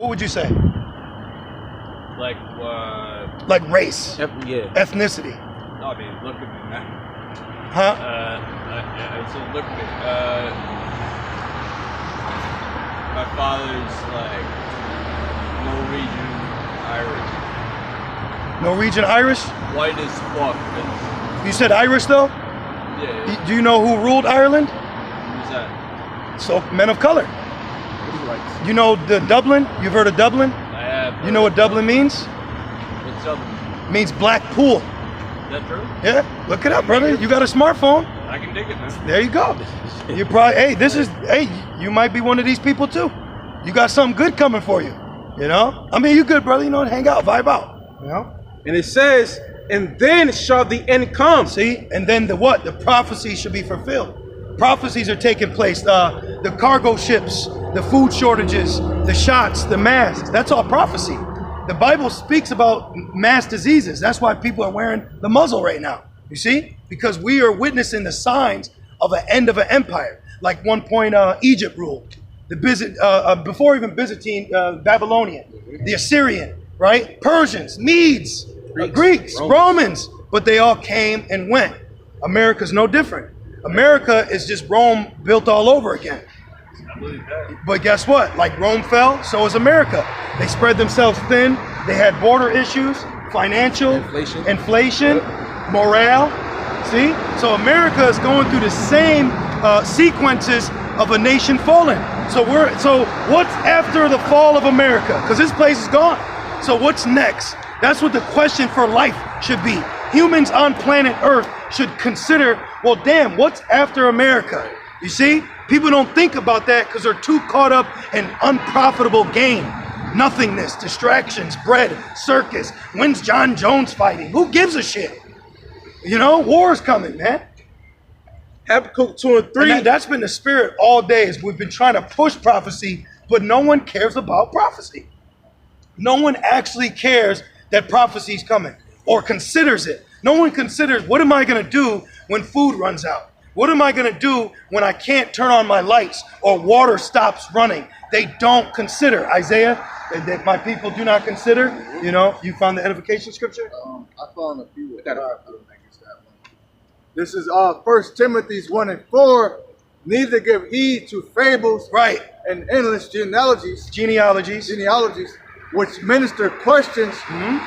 What would you say? Like Like race, yeah. ethnicity. No, I mean, look at me, man. Huh? So look at me. My father's like Norwegian Irish. Norwegian Irish? White as fuck. You said Irish though? Yeah. Do you know who ruled Ireland? Who's that? So men of color. What is like? You know the Dublin? You've heard of Dublin? I have. You know what Dublin means? What's Dublin? It means black pool. Is that true? Yeah, look it up, brother. You got a smartphone. I can dig it, man. There you go. You probably, hey, you might be one of these people too. You got something good coming for you. You know? I mean, you good, brother. You know, hang out, vibe out. You know? And it says, and then shall the end come. See? And then the what? The prophecies should be fulfilled. Prophecies are taking place. The cargo ships, the food shortages, the shots, the masks. That's all prophecy. The Bible speaks about mass diseases. That's why people are wearing the muzzle right now. You see? Because we are witnessing the signs of an end of an empire. Like one point Egypt ruled. Before even Byzantine, Babylonian, the Assyrian, right? Persians, Medes, Greeks, Romans. But they all came and went. America's no different. America is just Rome built all over again. But guess what? Like Rome fell, so is America. They spread themselves thin. They had border issues, financial, inflation, morale. See? So America is going through the same sequences of a nation fallen. So what's after the fall of America? Because this place is gone. So what's next? That's what the question for life should be. Humans on planet Earth should consider, well, damn, what's after America? You see? People don't think about that because they're too caught up in unprofitable gain. Nothingness, distractions, bread, circus. When's John Jones fighting? Who gives a shit? You know, war's coming, man. Habakkuk 2 and 3. And that's been the spirit all day. Is we've been trying to push prophecy, but no one cares about prophecy. No one actually cares that prophecy is coming or considers it. No one considers, what am I going to do when food runs out? What am I going to do when I can't turn on my lights or water stops running? They don't consider. Isaiah, that my people do not consider. You know, you found the edification scripture? I found a few. This is 1 Timothy 1 and 4. Neither give heed to fables, right, and endless genealogies, which minister questions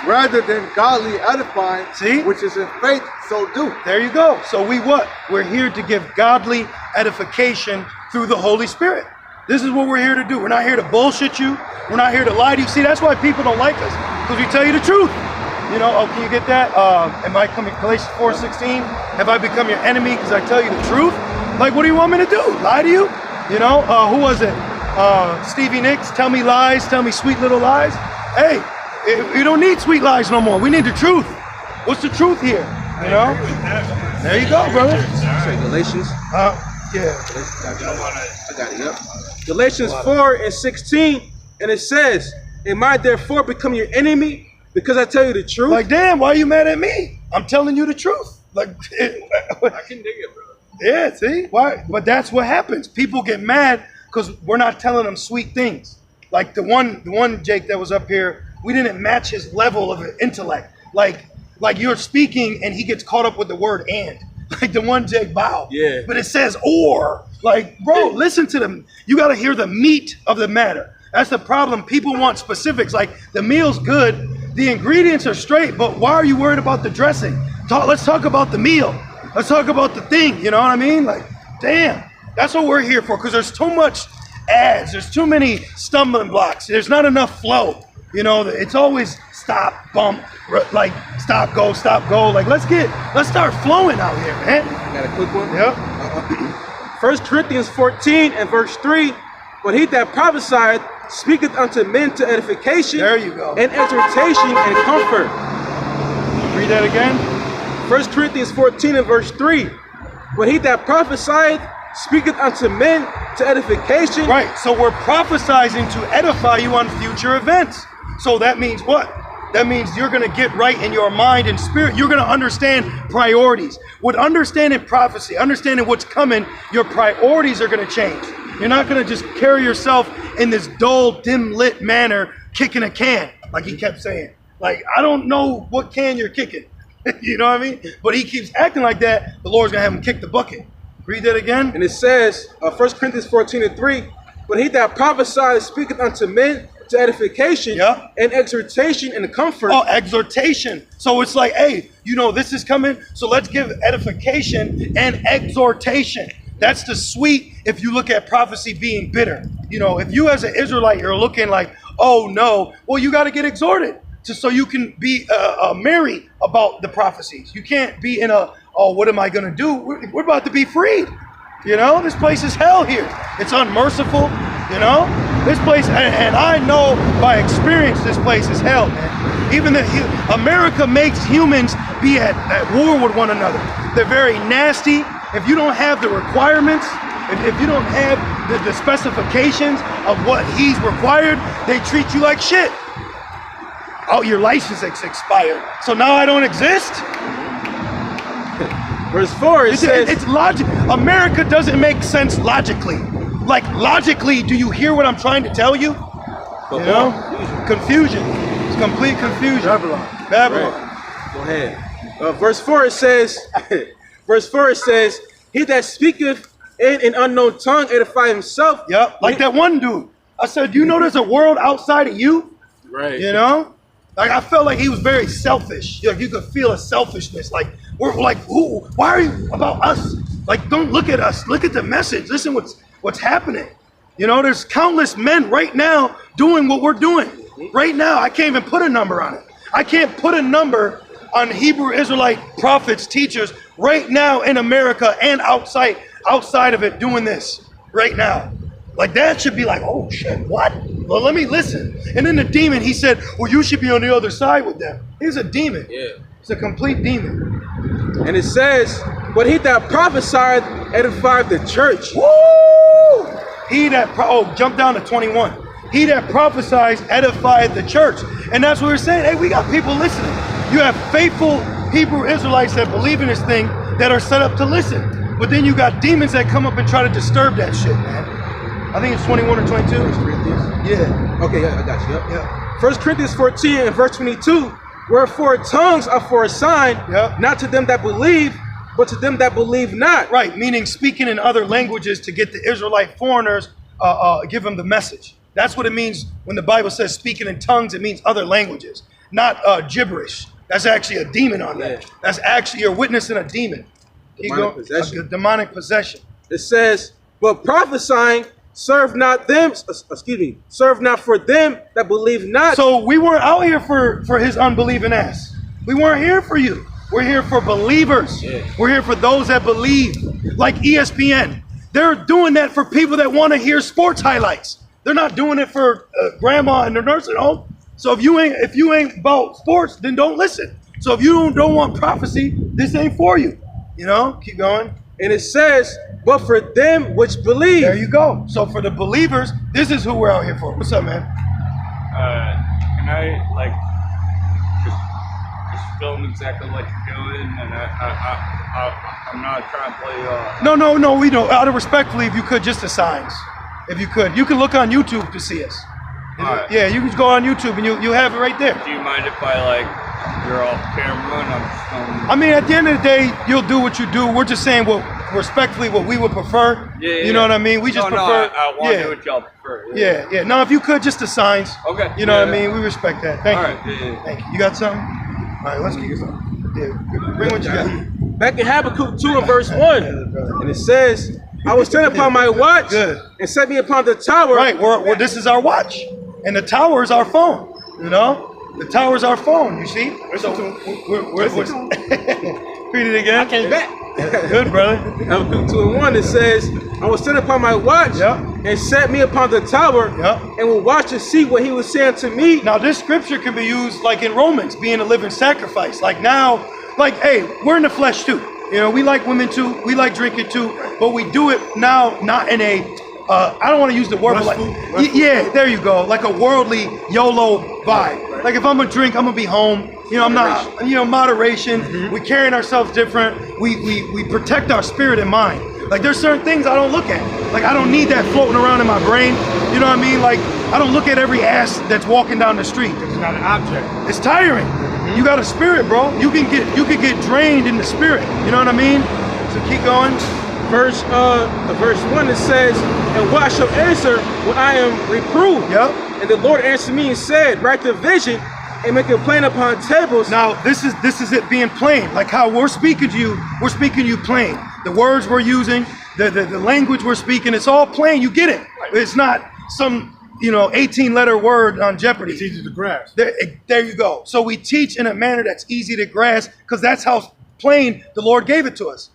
rather than godly edifying. See? Which is in faith, so do. There you go. So we're here to give godly edification through the Holy Spirit. This is what we're here to do. We're not here to bullshit you. We're not here to lie to you. See, that's why people don't like us, because we tell you the truth. You know, can you get that? Am I coming, Galatians 4:16? Have I become your enemy because I tell you the truth? Like, what do you want me to do? Lie to you? You know, who was it? Stevie Nicks, tell me lies, tell me sweet little lies. Hey, we don't need sweet lies no more. We need the truth. What's the truth here? You know? There you go, brother. Say Galatians. Yeah. I got it, yep. Galatians 4 and 16, and it says, am I therefore become your enemy because I tell you the truth? Like, damn, why are you mad at me? I'm telling you the truth. Like, I can dig it, brother. Yeah, see? Why? But that's what happens. People get mad because we're not telling them sweet things. Like the one Jake that was up here, we didn't match his level of intellect. Like you're speaking and he gets caught up with the word and. Like the one Jake Bow. Yeah. But it says or. Like, bro, listen to them. You got to hear the meat of the matter. That's the problem. People want specifics. Like, the meal's good, the ingredients are straight, but why are you worried about the dressing? Let's talk about the meal. Let's talk about the thing. You know what I mean? Like, damn. That's what we're here for, because there's too much ads. There's too many stumbling blocks. There's not enough flow. You know, it's always stop, bump, like stop, go, stop, go. Like, let's start flowing out here, man. Got a quick one? Yeah. 1 Corinthians 14 and verse 3. But he that prophesied speaketh unto men to edification, there you go, and exhortation and comfort. Read that again. 1 Corinthians 14 and verse 3. But he that prophesied speaketh unto men to edification. Right, so we're prophesizing to edify you on future events. So that means what? That means you're going to get right in your mind and spirit. You're going to understand priorities. With understanding prophecy, understanding what's coming, your priorities are going to change. You're not going to just carry yourself in this dull, dim-lit manner, kicking a can, like he kept saying. Like, I don't know what can you're kicking. You know what I mean? But he keeps acting like that, the Lord's going to have him kick the bucket. Read that again. And it says, 1 Corinthians 14:3, but he that prophesied speaketh unto men to edification and exhortation and comfort. Oh, exhortation. So it's like, hey, you know, this is coming, so let's give edification and exhortation. That's the sweet, if you look at prophecy being bitter. You know, if you as an Israelite, you're looking like, oh no, well, you got to get exhorted so you can be merry about the prophecies. You can't be in a, oh, what am I going to do? We're about to be freed. You know, this place is hell here. It's unmerciful, you know? This place, and I know by experience, this place is hell, man. Even America makes humans be at war with one another. They're very nasty. If you don't have the requirements, if you don't have the specifications of what he's required, they treat you like shit. Oh, your license is expired, so now I don't exist? Verse 4, it says... It's logic. America doesn't make sense logically. Like, logically, do you hear what I'm trying to tell you? You know? Confusion. It's complete confusion. Babylon. Right. Go ahead. Verse 4, it says... Verse 4, it says, he that speaketh in an unknown tongue edify himself. Yep, like that one dude. I said, do you know there's a world outside of you? Right. You know? Like, I felt like he was very selfish. Like, you could feel a selfishness. Like, we're like, ooh, why are you about us? Like, don't look at us. Look at the message. Listen what's happening. You know, there's countless men right now doing what we're doing. Right now, I can't even put a number on it. I can't put a number on Hebrew Israelite prophets, teachers, right now in America and outside of it doing this right now. Like, that should be like, oh shit, what? Well, let me listen. And then the demon, he said, well, you should be on the other side with them. He's a demon. Yeah. It's a complete demon. And it says, but he that prophesied edified the church. Woo! He that, jump down to 21. He that prophesies edified the church. And that's what we're saying. Hey, we got people listening. You have faithful Hebrew Israelites that believe in this thing that are set up to listen. But then you got demons that come up and try to disturb that shit, man. I think it's 21 or 22. Yeah. Okay, yeah, I got you. Yep. Yeah. 1 Corinthians 14 and verse 22. Wherefore tongues are for a sign, not to them that believe, but to them that believe not. Right, meaning speaking in other languages to get the Israelite foreigners, give them the message. That's what it means when the Bible says speaking in tongues. It means other languages, not gibberish. That's actually a demon on that. Yeah. That's actually, you're witnessing a demon. Demonic possession. A demonic possession. It says, but prophesying serve not for them that believe not. So we weren't out here for his unbelieving ass. We weren't here for you. We're here for believers. Yeah. We're here for those that believe. Like ESPN. They're doing that for people that want to hear sports highlights. They're not doing it for grandma in the nursing home. So if you ain't about sports, then don't listen. So if you don't want prophecy, this ain't for you. You know, keep going. And it says, but for them which believe. There you go. So for the believers, this is who we're out here for. What's up, man? Can I just film exactly what you're doing? And I'm not trying to play. No. We don't. Out of respectfully, if you could, just the signs. If you could look on YouTube to see us. Right. Yeah, you can go on YouTube and you have it right there. Do you mind if you're off camera and I'm I mean, at the end of the day, you'll do what you do. We're just saying respectfully what we would prefer. Yeah. You know what I mean? We just prefer. I want to do what y'all prefer. Yeah. No, if you could, just the signs. Okay. You know what I mean? We respect that. Thank you. All right. Yeah. Thank you. You got something? All right, let's get something. Yeah. Bring what you got. Back in Habakkuk 2 and verse 1. And it says, I was set upon my watch and set me upon the tower. Right, this is our watch. And the tower is our phone, you know? The tower is our phone, you see? So read it again. I came back. Good, brother. Habakkuk 2 and 1, it says, I was set upon my watch and set me upon the tower and will watch to see what he was saying to me. Now, this scripture can be used like in Romans, being a living sacrifice. Like now, hey, we're in the flesh too. You know, we like women too, we like drinking too, but we do it now not in a, I don't want to use the word, but yeah, there you go, like a worldly YOLO vibe. Like if I'm gonna drink, I'm gonna be home. You know, I'm not, moderation. We carrying ourselves different. We protect our spirit and mind. Like there's certain things I don't look at. Like I don't need that floating around in my brain. You know what I mean? Like I don't look at every ass that's walking down the street. It's not an object. It's tiring. You got a spirit, bro. You can get drained in the spirit. You know what I mean? So keep going. Verse 1, it says, and what I shall answer when I am reproved. Yep. And the Lord answered me and said, write the vision and make it plain upon tables. Now this is it being plain. Like how we're speaking to you plain. The words we're using, the language we're speaking, it's all plain. You get it. It's not some 18-letter word on Jeopardy. It's easy to grasp. There you go. So we teach in a manner that's easy to grasp because that's how plain the Lord gave it to us.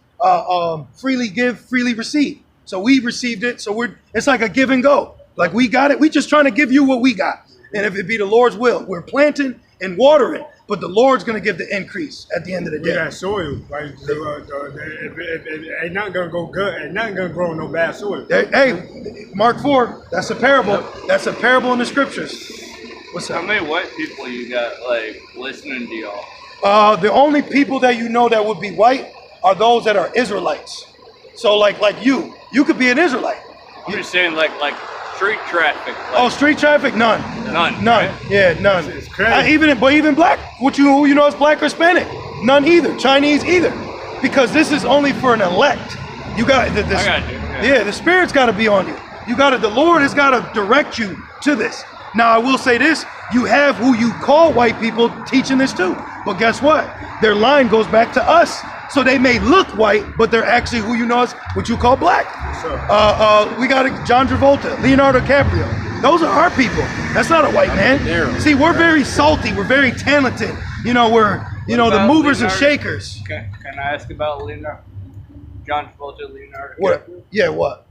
Freely give, freely receive. So we received it. So it's like a give and go. Like we got it. We just trying to give you what we got. And if it be the Lord's will, we're planting and watering, but the Lord's going to give the increase at the end of the day. We got soil. Like, ain't nothing going to go good. Ain't nothing going to grow in no bad soil. Hey, Mark 4, that's a parable. That's a parable in the scriptures. What's up? How many white people you got like listening to y'all? The only people that you know that would be white are those that are Israelites. So like you could be an Israelite. I'm just saying like street traffic. Like, Street traffic? None. None. None. Right? Yeah, none. It's crazy. Even black, who you know is black or Hispanic? None either. Chinese either. Because this is only for an elect. You got this. I got you. Yeah, the Spirit's got to be on you. The Lord has got to direct you to this. Now I will say this: you have who you call white people teaching this too. But guess what? Their line goes back to us. So they may look white, but they're actually who you know as what you call black. We got John Travolta, Leonardo DiCaprio. Those are our people. That's not a white man. See, we're very salty. We're very talented. We're the movers and shakers. Can I ask about Leonardo? John Travolta, Leonardo. What? Yeah, what?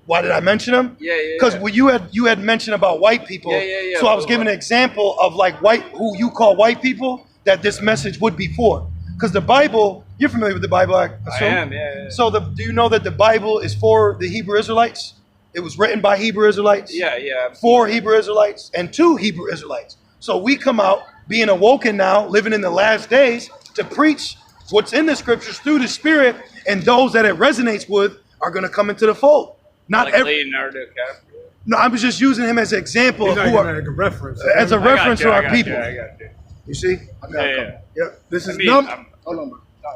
Why did I mention him? Yeah. Because you had mentioned about white people. Yeah. So I was giving an example of like who you call white people that this message would be for. Because the Bible, you're familiar with the Bible, I assume? I am, yeah. So do you know that the Bible is for the Hebrew Israelites? It was written by Hebrew Israelites. Yeah. For Hebrew Israelites and to Hebrew Israelites. So we come out being awoken now, living in the last days, to preach what's in the scriptures through the Spirit, and those that it resonates with are going to come into the fold. Not like Leonardo DiCaprio. No, I was just using him as an example He's of like who are, a reference. as a reference for our I people. got you. You see? Yeah. Yep. This is Hold on.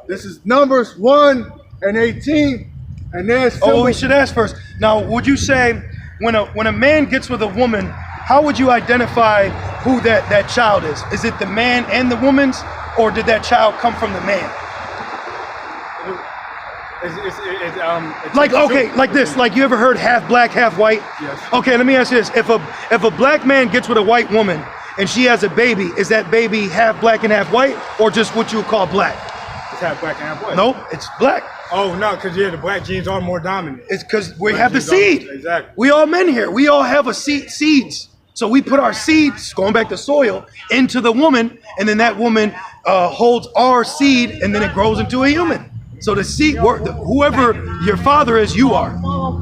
This is Numbers 1 and 18, and there's. We should ask first. Now, would you say when a man gets with a woman, how would you identify who that child is? Is it the man and the woman's, or did that child come from the man? Like this. Like you ever heard half black, half white? Yes. Okay, let me ask you this: if a black man gets with a white woman and she has a baby, is that baby half black and half white, or just what you would call black? It's half black and half white. Nope, it's black. Oh no, because the black genes are more dominant. It's because we Black have the genes seed. Exactly. We all men here. We all have seeds. So we put our seeds, going back to soil, into the woman, and then that woman holds our seed, and then it grows into a human. So the seed, whoever your father is, you are.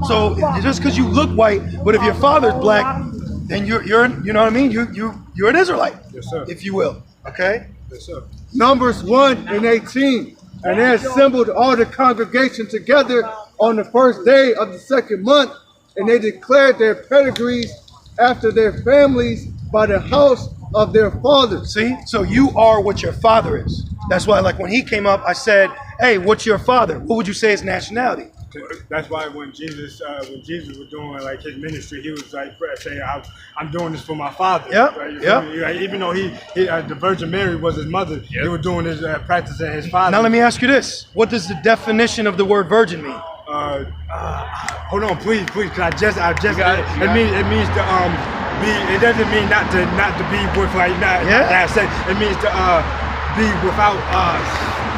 So just because you look white, but if your father's black, then you're you know what I mean? You're an Israelite, Yes, sir. if you will. Okay. Yes, sir. Numbers 1 and 18. And they assembled all the congregation together on the first day of the second month, and they declared their pedigrees after their families by the house of their fathers. See, so you are what your father is. That's why, like when he came up, I said, "Hey, what's your father? What would you say his nationality?" That's why when Jesus was doing like his ministry, he was like saying, "I'm doing this for my father." Yep. Right? Yep. Like, even though the Virgin Mary was his mother, he was doing his practicing his father. Now let me ask you this: what does the definition of the word virgin mean? Hold on, please, because I just it means to be. It doesn't mean not to be with like not. Yeah. Like I said, it means to be without.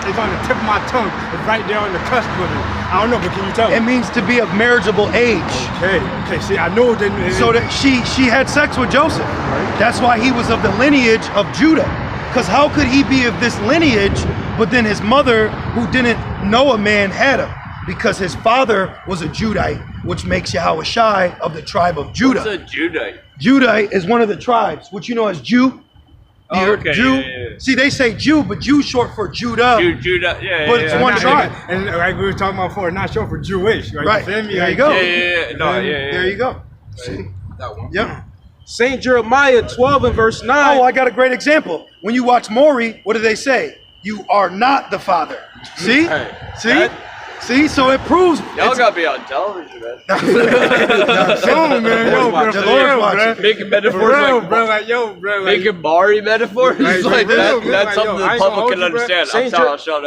It's on the tip of my tongue. It's right there on the cusp of it. I don't know, but can you tell me? It means to be of marriageable age. Okay. See, I know it didn't. So that she had sex with Joseph. Right. That's why he was of the lineage of Judah. Because how could he be of this lineage, but then his mother, who didn't know a man, had him? Because his father was a Judite, which makes Yahushai of the tribe of Judah. What's a Judite? Judite is one of the tribes, which you know as Jew. Oh, okay, Jew. yeah. See, they say Jew, but Jew short for Judah. Judah, yeah. But it's yeah. one tribe. And like we were talking about before, not short for Jewish, right? Right. You feel me? There you Like, go. Yeah. No, yeah. There you go. See? That one. Yep. Saint Jeremiah 12 and verse 9. Oh, I got a great example. When you watch Maury, what do they say? You are not the father. See? Hey, See? See? So it proves. Y'all gotta be on television, man. Yo, man, yo, bro, The for Lord's real, watching. bro. Making For metaphors real, like bro, like, yo, bro, like, making Mari metaphors. Like, Like for real, that. man, That's like, something yo, I the ain't gonna public can hold you, bro. understand. I'm Saint sorry, Jer- I'll shut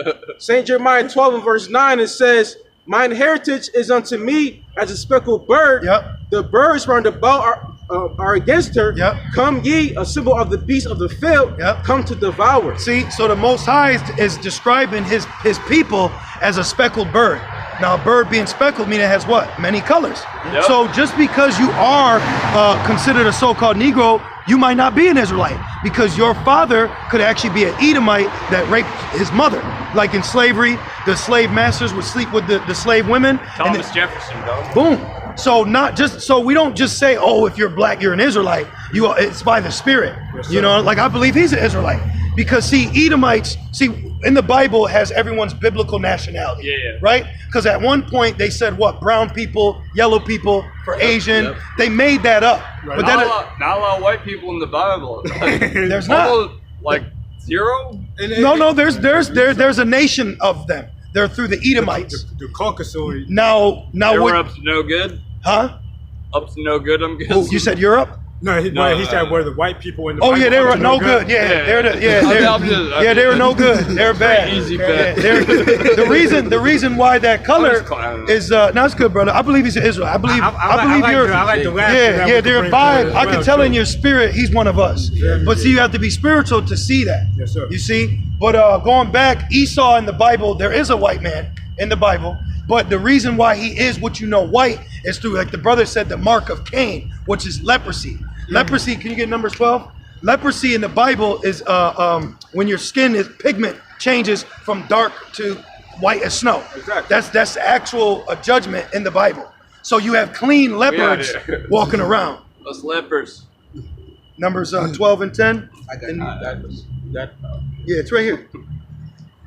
up. Saint Jeremiah 12 and verse 9, it says, "Mine heritage is unto me as a speckled bird. Yep. The birds round about are against her. Yep. Come ye, a symbol of the beast of the field. Yep. Come to devour." See, so the Most High is describing his people as a speckled bird. Now, a bird being speckled means it has what? Many colors. Yep. So just because you are considered a so-called Negro, you might not be an Israelite because your father could actually be an Edomite that raped his mother. Like in slavery, the slave masters would sleep with the slave women. and Thomas Jefferson, dog. Boom. So we don't just say, oh, if you're black, you're an Israelite. It's by the Spirit. You know, like I believe he's an Israelite. Because see, Edomites, in the Bible has everyone's biblical nationality. Yeah. Right? Because at one point they said what? Brown people, yellow people, for Asian. Yep. They made that up. But Not then a lot of white people in the Bible. there's not. Almost, like zero. No, there's a nation of them. They're through the Edomites. The Caucasoid. Now They were what? up to no good. Huh? Up to no good, I'm guessing. Oh, you said Europe? No, he said where the white people in the Oh Bible yeah, they up were to no good. Yeah, Yeah. they were no good. They were bad. Easy Yeah, bet. the reason why that color clowning. is no, it's good, brother. I believe he's an Israel. I believe you're. I like the last Yeah, their vibe. I can tell in your spirit, he's one of us. But see, you have to be spiritual to see that. Yes, sir. You see, but going back, Esau in the Bible, there is a white man in the Bible. But the reason why he is what you know white is through, like the brother said, the mark of Cain, which is leprosy. Leprosy, can you get Numbers 12? Leprosy in the Bible is when your skin is pigment changes from dark to white as snow. Exactly. That's the actual judgment in the Bible. So you have clean leopards here. walking around. Those lepers. Numbers 12 and 10. I got that. Yeah, it's right here.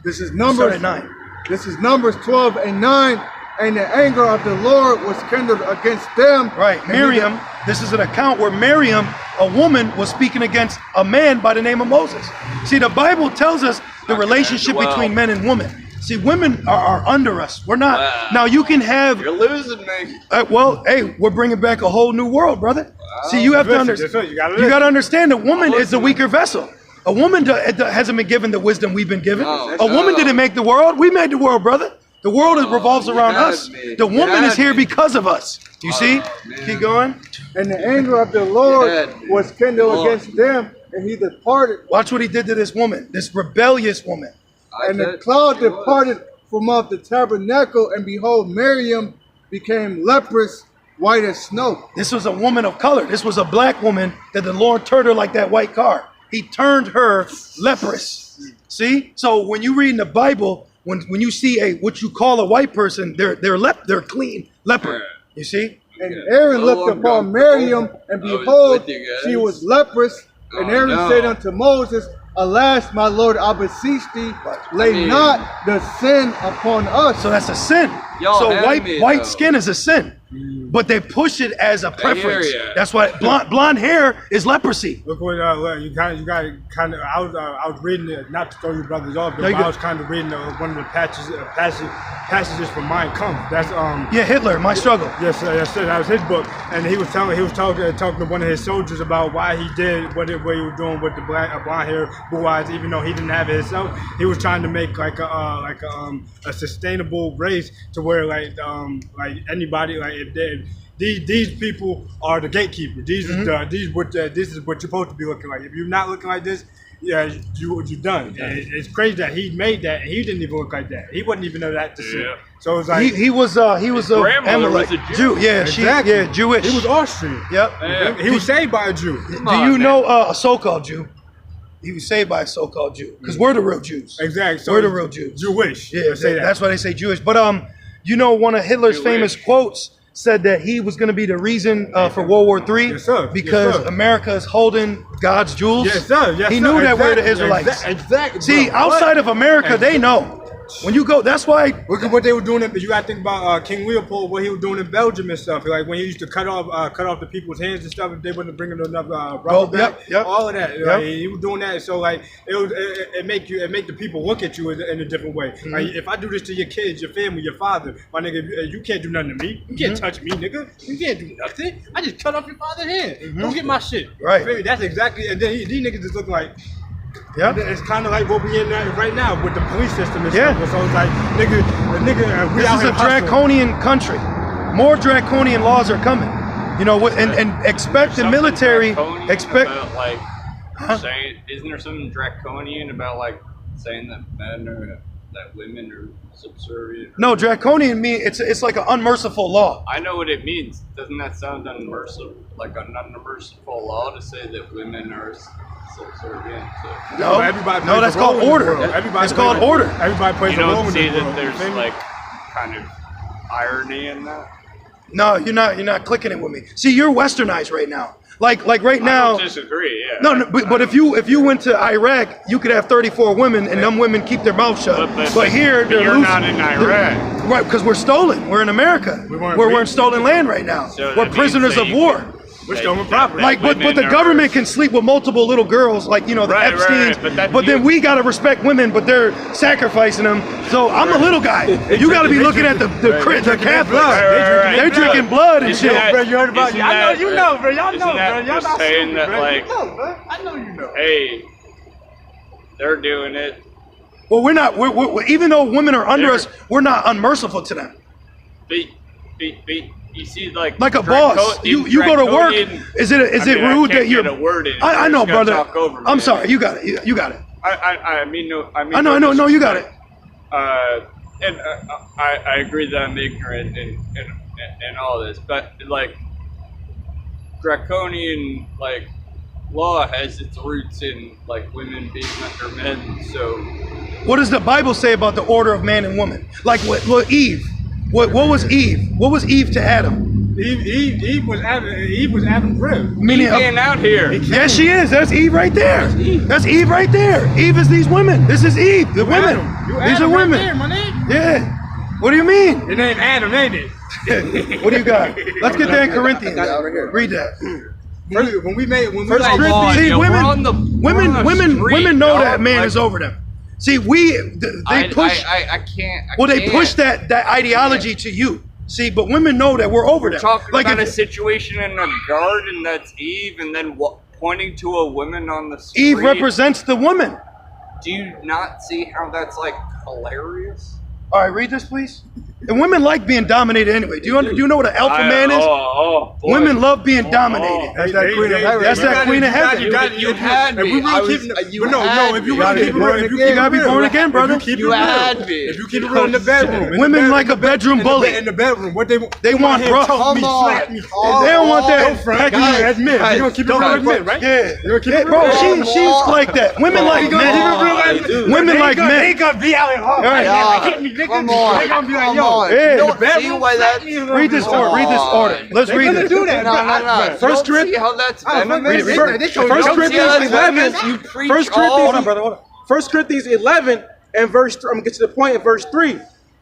This is Start Numbers. at 9. This is Numbers 12 and 9. And the anger of the Lord was kindled against them. Right, And Miriam. This is an account where Miriam, a woman, was speaking against a man by the name of Moses. See, the Bible tells us the relationship Wow. between men and women. See, women are under us. We're not. Wow. Now you can have. You're losing me. Well, hey, we're bringing back a whole new world, brother. See, you have to Listen, understand. you gotta You listen. got to understand, a woman is the weaker vessel. A woman hasn't been given the wisdom we've been given. Oh, A woman didn't make the world. We made the world, brother. The world revolves you around had us. me. The You woman is had here me. because of us. You see? man. Keep going. And the anger of the Lord Yeah. was kindled Lord. against them. And he departed. Watch what he did to this woman, this rebellious woman. And the cloud departed from off the tabernacle. And behold, Miriam became leprous, white as snow. This was a woman of color. This was a black woman that the Lord turned her like that white car. He turned her leprous. See? So when you read in the Bible, when you see what you call a white person, they're clean leper. You see? And Aaron looked upon Miriam, and I was behold, with you guys. she was leprous. And Oh, Aaron no. said unto Moses, Alas, my Lord, I beseech thee, lay mean- not the sin upon us. So that's a sin. Y'all So had white me, white though. skin is a sin. But they push it as a preference. ya. That's why blonde hair is leprosy. Look what you got kind of. I was reading it, not to throw you brothers off, but No, you I good. was kind of reading one of the passages from Mein Kampf. That's Yeah, Hitler, my struggle. Yes, sir. That was his book, and he was talking to one of his soldiers about why he did what he was doing with the blonde hair, blue eyes, even though he didn't have it himself. He was trying to make like a sustainable race to where like anybody like if they. These people are the gatekeepers. This is what you're supposed to be looking like. If you're not looking like this, yeah, you're done. And it's crazy that he made that. And he didn't even look like that. He wasn't even know that to see. Yeah. So it was like He was a grandmother Amalek. was a Jew. Yeah, exactly. Jewish. He was Austrian. Yep. Yeah. He was saved by a Jew. Do on, you man. know a so-called Jew? He was saved by a so-called Jew because we're the real Jews. Exactly. So We're the real Jews. Jewish. Yeah, Let's say that. that's why they say Jewish. But you know, one of Hitler's Jewish. famous quotes said that he was going to be the reason for World War III Yes, sir. Yes, because sir. America is holding God's jewels. Yes, sir. Yes, he sir. knew that we're the Exactly. Israelites. Exactly. See, bro. outside of America, they know. When you go, that's why. Look at what they were doing. You got to think about King Leopold, what he was doing in Belgium and stuff. Like when he used to cut off the people's hands and stuff if they wasn't bringing enough rubber back. Yep. All of that. Yep. Like, he was doing that. So like it make the people look at you in a different way. Mm-hmm. Like if I do this to your kids, your family, your father, my nigga, you can't do nothing to me. You can't touch me, nigga. You can't do nothing. I just cut off your father's hand. Go get my shit. Right. Feel me? That's exactly. And then these niggas just look like. Yeah. It's kind of like what we in right now with the police system and Yeah. stuff. So it's like, nigga, we This out is here a hustling. draconian country. More draconian laws are coming. You know, and expect the Something military. draconian Expect. about, like Huh? saying, isn't there something draconian about like saying that that women are subservient? No, draconian mean it's like an unmerciful law. I know what it means. Doesn't that sound unmerciful? Like an unmerciful law to say that women are subservient? So, No, Everybody no, plays that's a role called in the order. world. Everybody It's plays called a- order. Everybody plays you a role don't in see the that world. there's Feel me? like kind of irony in that? No, you're not clicking it with me. See, you're westernized right now. Like right I now. don't disagree. Yeah. No, but if you went to Iraq, you could have 34 women, and them women keep their mouth shut. But here, they're you're loose. not in Iraq. Right? Because we're stolen. We're in America. We're in stolen land right now. So We're that prisoners means of that you war. can- We're that- stolen that- property. that Like, but women the are- government can sleep with multiple little girls, like the Right, Epsteins. right, But then we gotta respect women, but they're sacrificing them. So I'm a little guy. You gotta be looking at the Catholics. Right. They're drinking blood and Isn't shit. that- Bro, you heard about isn't it. I know that- you know, bro. Y'all isn't know, that bro. Y'all just not saying stupid, that, bro. like- You know, bro. I know you know. Hey, they're doing it. Well, we're not. We're even though women are under They're- us, we're not unmerciful to them. Beat. You see, like A boss. You go to work. Is it I mean, I rude can't that you're? get a word in. I You know, just gotta brother. talk over me. I'm sorry. You got it. You got it. I mean no. I mean I know. No, you got it. And I agree that I'm ignorant and all this, but like draconian like law has its roots in like women being under men. So What does the Bible say about the order of man and woman? Like what Eve? What was Eve? What was Eve to Adam? Eve was Adam's rib. Meaning, being out here. yes, she is. That's Eve right there. That's Eve right there. Eve is these women. This is Eve. The women. These are women. Right there, my nigga. Yeah. What do you mean? It ain't Adam, ain't it? What do you got? Let's get that in Corinthians. Read that. When we like, Corinthians. See, yo, we're women, on the street, women know dog. that man Like, is over them. See, they push. I can't. Well, they push that ideology to you. See, but women know that we're over them. Talking Like about a if situation in a garden that's Eve, and then pointing to a woman on the street. Eve represents the woman. Do you not see how that's like hilarious? All right, read this, please. And women like being dominated anyway. Do you know what an alpha man is? Boy. Women love being dominated. That's that queen of heaven. That's that queen of heaven. You had me. If you You gotta be born again, brother. You had me. If you keep it real in the bedroom. Women like a bedroom bully. In the bedroom, what they want rough. Talk me, Come on. slap me. They don't want that. That's men. You gonna keep it real as men, right? Yeah. You gonna keep it Bro, real? she's like that. Women like men. Women like They men. gonna be out here hard. Right. Hit me, nigga. Come on. They gonna be like, Come yo. on. Yeah. You don't the bedroom, see why that's... Read this order. Read this order. Let's read gonna it. do that. No, no, no. First You don't see Corinthians. how that's Read venomous? it. First You don't see how Corinthians that's 11. venomous? You preach First all- Corinthians. Hold on, brother. Hold on. 1 Corinthians 11 and verse 3. I'm gonna get to the point in verse 3.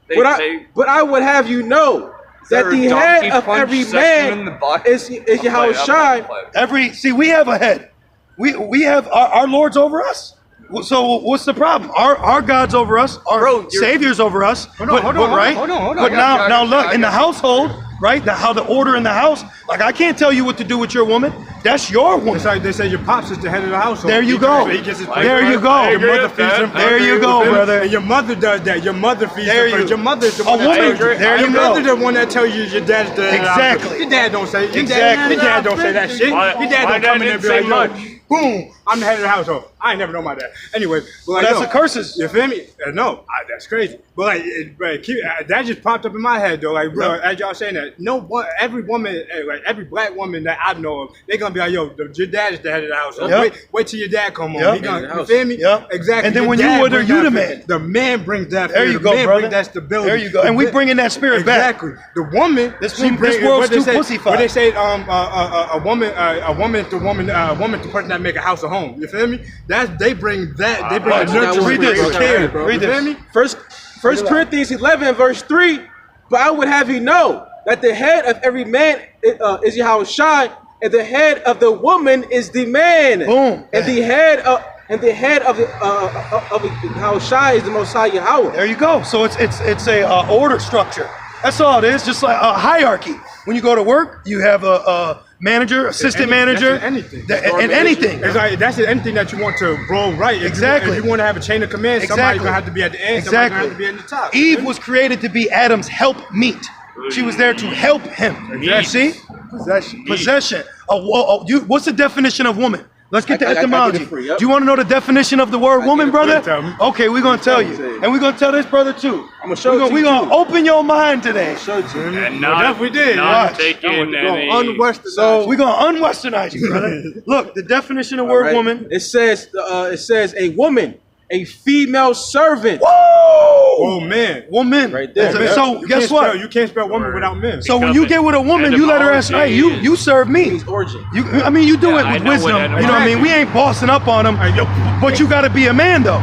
They say- But I would have you know that there the a head donkey of punch every section in the man Bible? is Yahushua. We have a head. We have our Lord's over us. So what's the problem? Our God's over us. Our Bro, you're- Savior's over us. Hold on, hold on, right? hold on. But now look in the household, right? How the order in the house. Like I can't tell you what to do with your woman. That's your woman. It's like they say your pops is the head of the household. There you go. He gets his There you go. I Your agree mother with feeds that. him. There you go, brother. And your mother does that. Your mother feeds There him you- first. Your mother's the A one that woman. tells you. There you Your go. mother's the one that tells you your dad's the head of the Exactly. household. Your dad don't say. Exactly. Your dad don't say that shit. My Your dad dad don't come in there and didn't be say like, much. yo, boom, I'm the head of the household. I ain't never known my dad. Anyway, but like, that's yo, the curses. You feel me? No, that's crazy. But like, that just popped up in my head though. Like, bro, as y'all saying that, every woman, like every black woman that I know of, they gonna be like, yo, your dad is the head of the house. Wait till your dad come home. He gonna, you feel me? Exactly. And then when you order, you the man. The man brings that. There you go, brother. Brings that stability. There you go. And we bringing that spirit back. Exactly. The woman. This world's too pussyfied. What they say, a woman is the person that make a house a home. You feel me? They bring that. They bring the nurture. Read this. Read this. You feel me? First Corinthians 11 verse 3. But I would have you know that the head of every man is Yahushua, and the head of the woman is the man. Boom. And the head of Yahushua is the Most High Yahweh. There you go. So it's a order structure. That's all it is. Just like a hierarchy. When you go to work, you have a manager, assistant manager, anything. And anything. It's like that's anything that you want to roll right. Exactly. If you want to have a chain of command, somebody's gonna have to be at the end. Somebody's gonna have to be at the top. Eve was created to be Adam's helpmeet. She was there to help him. You see? Possession. What's the definition of woman? Let's get the etymology. Do you want to know the definition of the word woman, brother? Okay, we're going to tell you. And we're going to tell this brother too. I'm going to show you. We're going to open your mind today. And we did. Not taking any. So we're going to unwesternize you, brother. Look, the definition of the word woman. It says a woman, a female servant. Oh man, woman. Right there. So guess what? You can't spell woman without men. So when you get with a woman, you let her ask, hey, you serve me. Origin. You do it with wisdom. You know what I mean? We ain't bossing up on them, but you got to be a man though.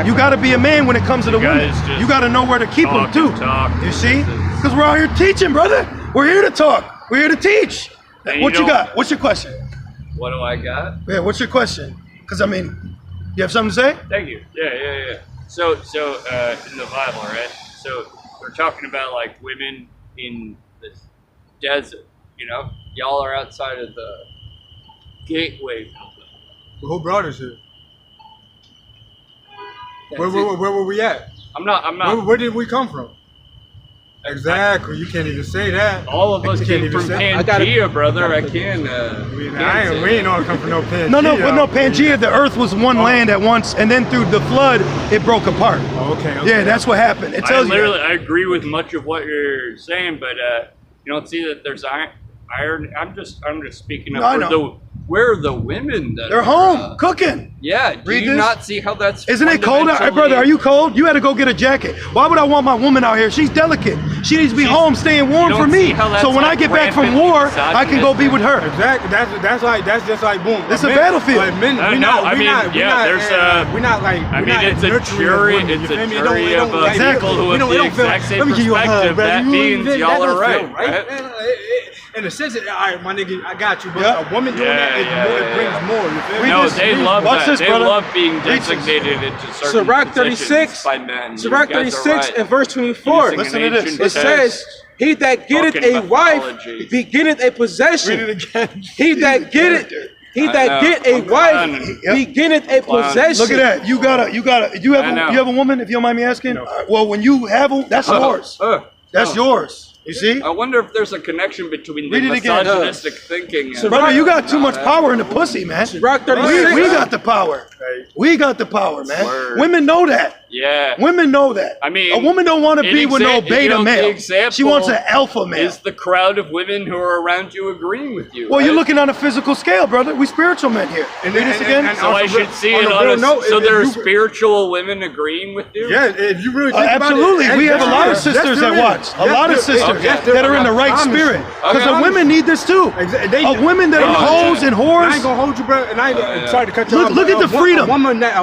You got to be a man when it comes to the women. You got to know where to keep them too. You see? Because we're out here teaching, brother. We're here to talk. We're here to teach. What you got? What's your question? What do I got? Yeah, what's your question? Because I mean, you have something to say? Thank you. Yeah. So in the Bible, right? So we're talking about like women in the desert. You know, y'all are outside of the gateway. Who brought us here? Where were we at? I'm not. Where did we come from? Exactly. You can't even say that. All of us came from Pangea, brother. I can't. We ain't all come from no Pangea. No, Pangea, the earth was one land at once, and then through the flood, it broke apart. Okay. Yeah, that's what happened. It tells you. I agree with much of what you're saying, but you don't see that there's iron. I'm just speaking up where are the women that they're home cooking. Yeah, do you not see how that's Isn't it cold out? Hey, brother, are you cold? You had to go get a jacket. Why would I want my woman out here? She's delicate. She needs to be home staying warm for me. So when I get back from war, I can go be with her. Exactly. That's just like boom. It's a battlefield. Like men, we're not like. I mean, it's a jury. It's a jury of people who have the exact same perspective. That means y'all are right. In a sense, all right, my nigga, I got you. But a woman doing that, it brings more. You feel me? No, they love that. They love being designated into certain Sirach 36 by men. Sirach 36 and verse 24. Listen to this. It says, "He that getteth a wife beginneth a possession. He that get a wife beginneth a possession." Look at that. You have a woman, if you don't mind me asking? No. Well, when you have a, that's yours. That's yours. You see? I wonder if there's a connection between the Read it again. misogynistic thinking and... Brother, you got too much power in the pussy, man. Sirach 36. We got the power. We got the power, man. Word. Women know that. Yeah. Women know that. I mean, a woman don't want to be with no beta male. She wants an alpha male. Is the crowd of women who are around you agreeing with you? Well, right? you're looking on a physical scale, brother. We spiritual men here. And Read this again. So I should see it on a note. So there are spiritual women agreeing with you? Yeah, if you really think absolutely. about it. We have a lot of sisters that watch. A lot of sisters that are in the right spirit. Because the women need this too. Women that are hoes and whores. I ain't gonna hold you, bro. And I ain't sorry to cut you off. Look at the freedom. A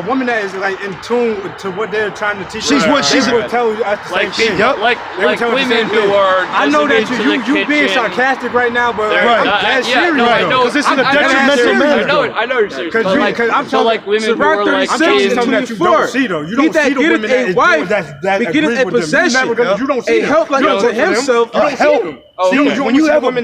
woman that is like in tune to what they're trying to teach. She's will tell you at the like same thing. like women who are. I know that you being sarcastic right now, but that's serious though. Because this is a detrimental manner. I know you're serious. Because I'm so like women who are like. I'm telling you something that you don't see though. You don't see the women that agree with them. You don't see them. help like unto himself. You don't see them. When you have a woman,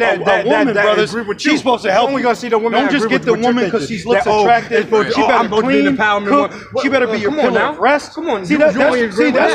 brothers, she's supposed to help. Only gonna see the woman. Don't just get the woman because she looks attractive. She better clean, cook. She better be your pillar of rest. Come on, see that's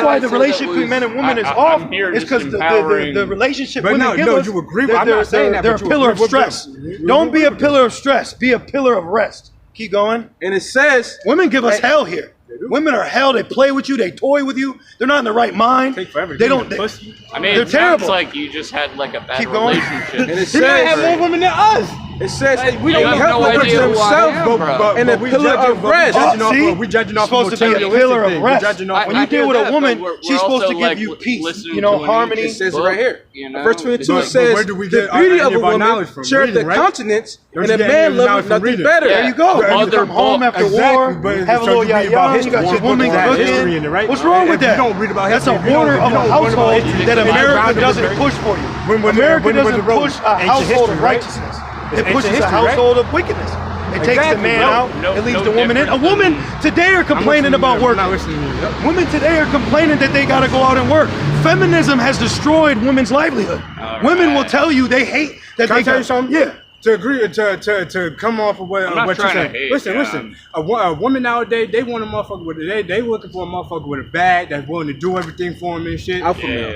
why the relationship between men and women is off. It's because the relationship women give us. You agree. I'm not saying that. They're a pillar of stress. Don't be a pillar of stress. Be a pillar of rest. Keep going. And it says, Women give us hell here. Women are hell. They play with you. They toy with you. They're not in the right mind. Take forever to They get don't. the pussy. I mean, They're it terrible. sounds like you just had like a bad Keep going. relationship. and it He might have says, more women than us. it says, we You don't have help no with idea who I himself, am, bro. and a we pillar judging- of but we rest. judging off- See? we judging off supposed to be a materialistic pillar things. of We rest. judging off- When I you deal hear with a that, woman, but we're she's supposed also, to like, give you peace. listening You know, to an harmony. It says it book, right here. you know? Verse 22 But says, where do we the get beauty any of a of our woman knowledge from? shareth the Reading, right? countenance, Don't and you a get man any knowledge loveth from nothing reading? better. There you go. Yeah. You Other come home book. after Exactly, war, but have a so little you read yaya, about you got history. your woman One book has history cooking. in it, right? What's wrong If with you that? don't read about That's a history, if you order don't- of if you a don't learn about household history, that then you America round doesn't it, push for you. When was America the doesn't road? push a Ancient household history, of right? righteousness. It's It pushes ancient a history, right? household of wickedness. It takes the Exactly, man bro. out. No- It leaves no the woman in. A different woman than- today are complaining about work. I'm not listening to you. Women today are complaining that they got to go out and work. Feminism has destroyed women's livelihood. All Women will right. tell you they hate that Can they I tell got, you something? Yeah. To agree, to come off of what, I'm not what you trying to said. hate, Listen, yeah, listen. A woman nowadays, they want a motherfucker with it. They looking for a motherfucker with a bag that's willing to do everything for them and shit. Alpha Yeah, male.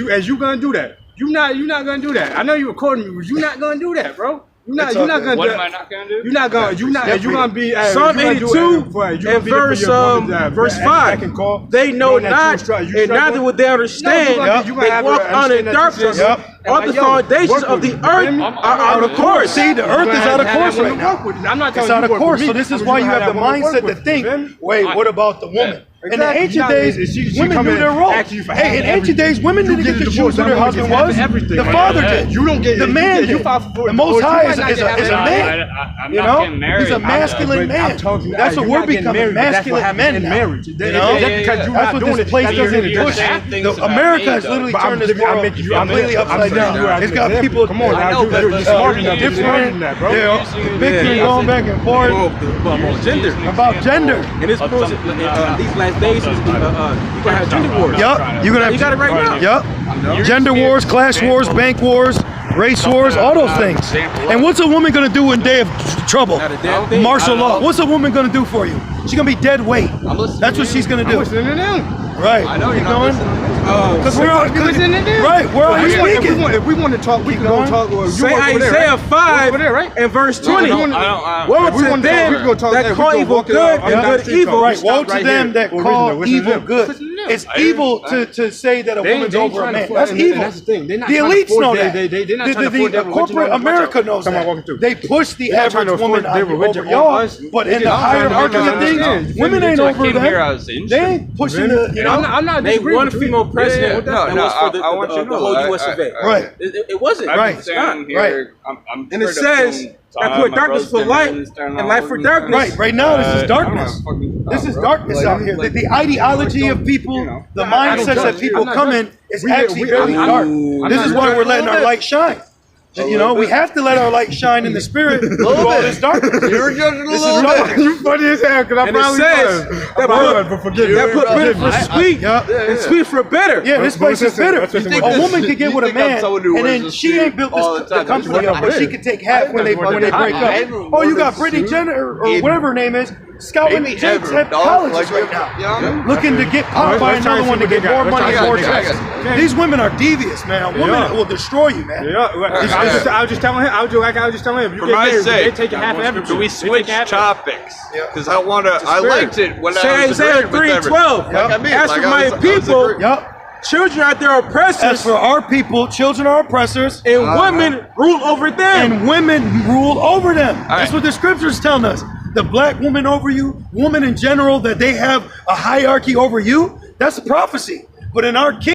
yeah. You gonna do that. You're not gonna do that. I know you recording me, but you're not gonna do that, bro. You're It's not all gonna good. What do am I that. not gonna do? You're not gonna be Psalm you gonna do 82 it for- you gonna and be there for verse, your woman's, verse back 5. and call. They know Knowing that not, you and struggling. neither would they understand. No, you gonna They have walk to on in understand that darkness. you Yep. All And the yo, foundations work of the with it. earth I'm are out out of of course. See, the earth is out of course right now. I'm not It's telling out you of work course. with So me. this is I'm why just you have the gonna work mindset with to think, you, man. wait, what about the woman? In the Exactly. ancient Now, days, she women come knew in their role. asking you for Hey, in half ancient days, women You didn't get get to the choose divorce, who their that woman husband gets half was. everything. The father Yeah. did. You don't get The man you did. file for The Most High is a I'm man. not You know, getting married. he's a masculine But I'm man. telling you, That's what you're we're not getting becoming, married, but that's what masculine happens men in now. marriage. You know, Just because you're that's not what doing this it, place that's doesn't your push. saying things about America me, has though. literally But I'm turned this giving- I'm world making you- completely I'm upside saying you down. as It's an got example. people. Come on, I know, but you're smarter than that. You're smarter than that, bro. Bickering going back and forth About gender. about gender. And it's posted these last days. You're gonna have gender wars. Yup, you're gonna have. You got it right now. Yup. Gender wars, class wars, bank wars, race wars, all those things. And what's a woman gonna do in day of trouble? Not a damn thing. Martial law. What's a woman gonna do for you? She's gonna be dead weight. I'm listening That's to what you. she's gonna I'm do. listening to them. Right. I know Keep you're not going. listening. Because we're all listening to them. right. We're all speaking. If we want to talk, we can go going. talk. You Say work over there, Isaiah right? 5 Over there, right? and verse 20. I don't. Woe If we to wanna talk, we them can go talk that there. call We can evil walk it good out. and I'm good not evil. Right. Stop Woe to right them here. that Well, call listen to evil them. good. Listen to them. It's evil to say that a woman's over a trying to man. afford- That's and evil. that's the thing. They're not The trying to elites afford- know that. they're not trying to afford that corporate religion. America knows Come on, that. walking through. They push the They're not trying average to woman afford their over religion on y'all, us. but They in the just trying to hierarchy make of us things, understand. women ain't I over came here, I that. was injured. They ain't pushing the, you know. I'm not They disagreeing one with you. female president Yeah, that no, was for I want you to the know whole that. U.S. of A. Right. It wasn't. I've Right. been standing here. Right. I'm And it straight up says, doing I time. put My darkness brother's for light been standing and out light for working. darkness. Right now this is I don't darkness. have fucking This is bro. darkness Like, out here. The ideology of people, the I don't mindsets judge that you. people I'm not come judging. in is We- actually we- very I'm- dark. I'm This not is why judging. we're letting our light shine. You know, we have to let our light shine in the spirit through all this darkness. You're judging a This is little dark. bit. You funny as hell, because I And it probably says was. that But forget it. That put bitter for sweet Yeah. and sweet for bitter. Yeah, this place is bitter. That's what think A this- woman could get you with a think I'm man, someone who and wears then a she suit ain't built all the the time. company That's up, what but I she did. could take half when they break I up. haven't Oh, you worn got a Brittany suit Jenner or in whatever her name is, scouting maybe chicks ever, at dog. colleges Like, right now, yeah. looking to get popped by Let's try another and one see to what get they more got. money, Let's try more and see what checks. they got. These women are devious, man. A woman Yeah. will destroy you, man. Yeah, I was just telling him. I was just telling him. You For get my married, sake, they taking half of everything. Can we They switch taking half of topics? Yeah. Because I liked it when I Say was Isaiah agreeing with 3:12. everything. Like I mean, As like for I my was- I was people, agreeing. Yup. children are their oppressors, As for our people, children are oppressors, and women rule over them. and women rule over them. That's right. what the scriptures telling us. The black woman over you, woman in general, that they have a hierarchy over you, that's a prophecy. But in our